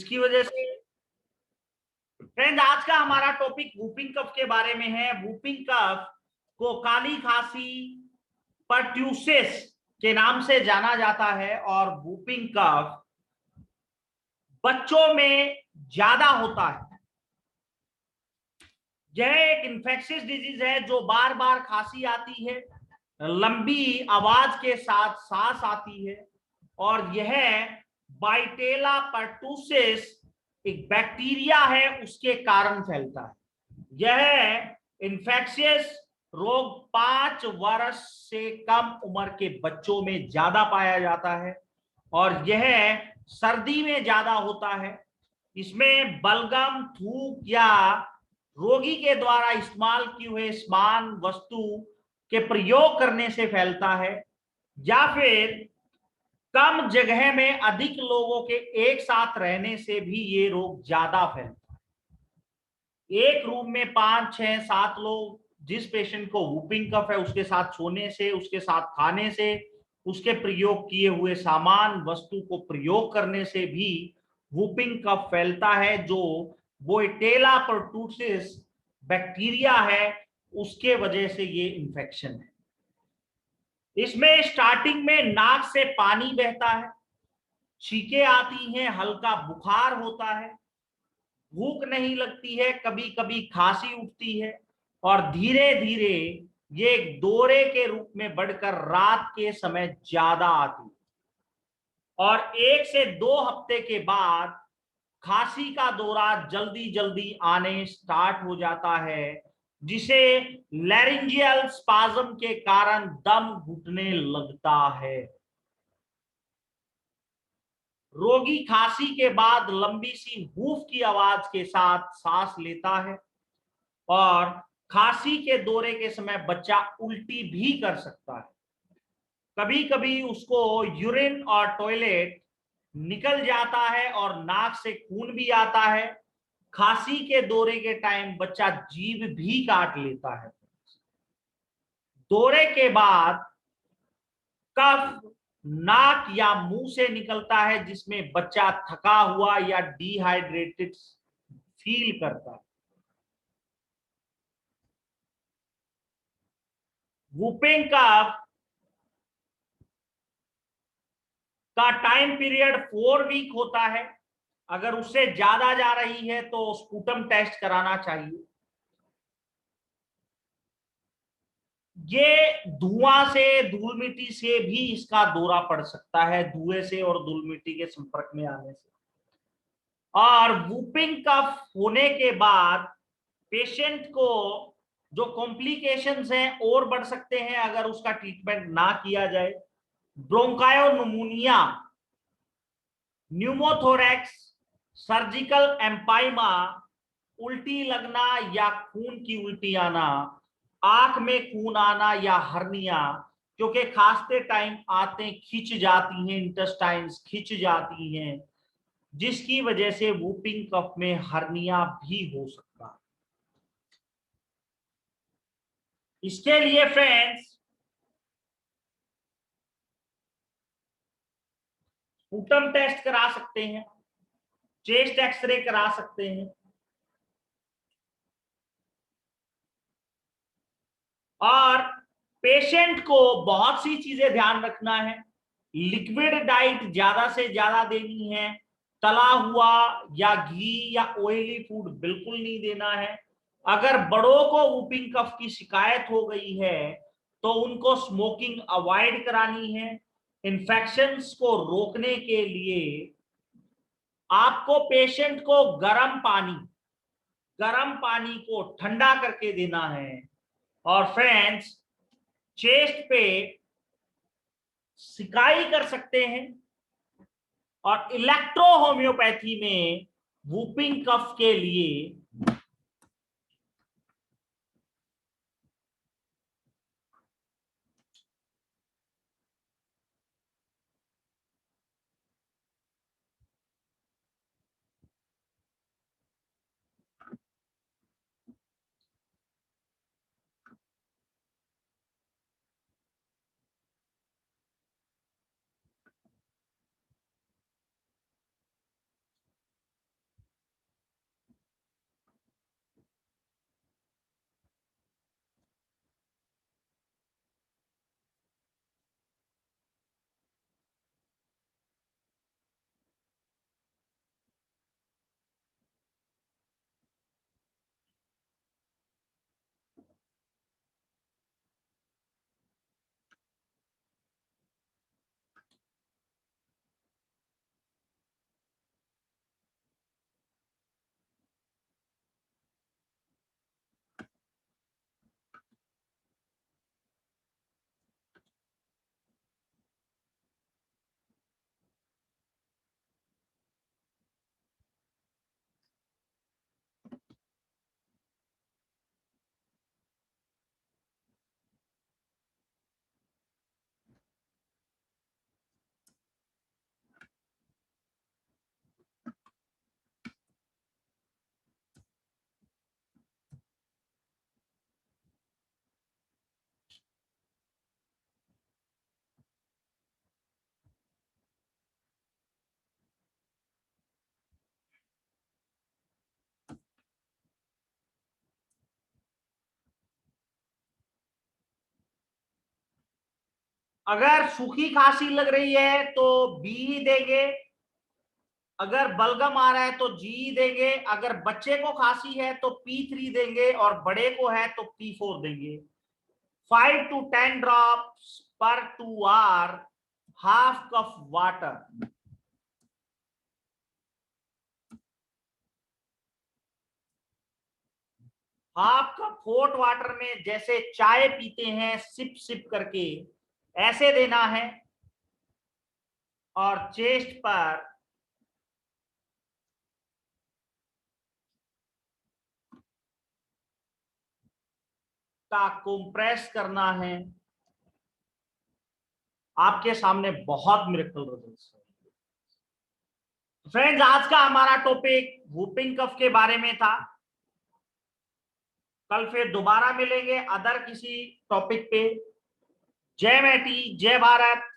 इसकी वजह से फ्रेंड आज का हमारा टॉपिक वूपिंग कफ के बारे में है। वूपिंग कफ को काली खांसी परट्यूसिस के नाम से जाना जाता है और वूपिंग कफ बच्चों में ज्यादा होता है। यह एक इन्फेक्शियस डिजीज है जो बार बार खांसी आती है, लंबी आवाज के साथ सांस आती है और यह बाइटेला परटूसिस एक बैक्टीरिया है उसके कारण फैलता है। यह इन्फेक्शियस रोग 5 वर्ष से कम उम्र के बच्चों में ज्यादा पाया जाता है और यह सर्दी में ज्यादा होता है। इसमें बलगम, थूक या रोगी के द्वारा इस्तेमाल किए हुए समान वस्तु के प्रयोग करने से फैलता है या फिर कम जगह में अधिक लोगों के एक साथ रहने से भी ये रोग ज्यादा फैलता है। एक रूम में 5, 6, 7 लोग जिस पेशेंट को वूपिंग कफ है उसके साथ सोने से, उसके साथ खाने से, उसके प्रयोग किए हुए सामान वस्तु को प्रयोग करने से भी वूपिंग कफ फैलता है, जो वोइटेला परटूसिस बैक्टीरिया है उसके वजह से ये इन्फेक्शन है। इसमें स्टार्टिंग में नाक से पानी बहता है, छींकें आती हैं, हल्का बुखार होता है, भूख नहीं लगती है, कभी कभी खांसी उठती है और धीरे धीरे ये एक दौरे के रूप में बढ़कर रात के समय ज्यादा आती है और 1 से 2 हफ्ते के बाद खांसी का दौरा जल्दी जल्दी आने स्टार्ट हो जाता है, जिसे लैरिंजियल स्पाज्म के कारण दम घुटने लगता है। रोगी खांसी के बाद लंबी सी हूफ की आवाज के साथ सांस लेता है और खांसी के दौरे के समय बच्चा उल्टी भी कर सकता है। कभी कभी उसको यूरिन और टॉयलेट निकल जाता है और नाक से खून भी आता है। खांसी के दौरे के टाइम बच्चा जीभ भी काट लेता है। दौरे के बाद कफ नाक या मुंह से निकलता है जिसमें बच्चा थका हुआ या डिहाइड्रेटेड फील करता है। वूपिंग कफ का टाइम पीरियड 4 वीक होता है। अगर उससे ज्यादा जा रही है तो स्पूटम टेस्ट कराना चाहिए। ये धुआं से, धूल मिट्टी से भी इसका दौरा पड़ सकता है, धुएं से और धूल मिट्टी के संपर्क में आने से। और वूपिंग कफ होने के बाद पेशेंट को जो कॉम्प्लिकेशंस हैं और बढ़ सकते हैं अगर उसका ट्रीटमेंट ना किया जाए। ब्रोंकायोनिमोनिया, न्यूमोथोरैक्स, सर्जिकल एम्पाइमा, उल्टी लगना या खून की उल्टी आना, आंख में खून आना या हर्निया, क्योंकि खांसते टाइम आते खिंच जाती हैं, इंटेस्टाइन्स खिंच जाती हैं, जिसकी वजह से वूपिंग कफ में हर्निया भी हो सकता है। इसके लिए फ्रेंड्स स्पूटम टेस्ट करा सकते हैं, चेस्ट एक्सरे करा सकते हैं और पेशेंट को बहुत सी चीजें ध्यान रखना है। लिक्विड डाइट ज्यादा से ज्यादा देनी है, तला हुआ या घी या ऑयली फूड बिल्कुल नहीं देना है। अगर बड़ों को वूपिंग कफ की शिकायत हो गई है तो उनको स्मोकिंग अवॉइड करानी है। इन्फेक्शंस को रोकने के लिए आपको पेशेंट को गर्म पानी को ठंडा करके देना है। और फ्रेंड्स, चेस्ट पे सिकाई कर सकते हैं और इलेक्ट्रो होम्योपैथी में वूपिंग कफ के लिए अगर सूखी खांसी लग रही है तो बी ही देंगे, अगर बलगम आ रहा है तो जी देंगे, अगर बच्चे को खांसी है तो P3 देंगे और बड़े को है तो P4 देंगे। 5 to 10 drops per 2 hour, half cup water। Half cup hot water में जैसे चाय पीते हैं सिप सिप करके, ऐसे देना है। और चेस्ट पर का कंप्रेस करना है। आपके सामने बहुत मिरेकल रिजल्ट्स है। फ्रेंड्स, आज का हमारा टॉपिक वूपिंग कफ के बारे में था। कल फिर दोबारा मिलेंगे अदर किसी टॉपिक पे। जय मैटी, जय भारत।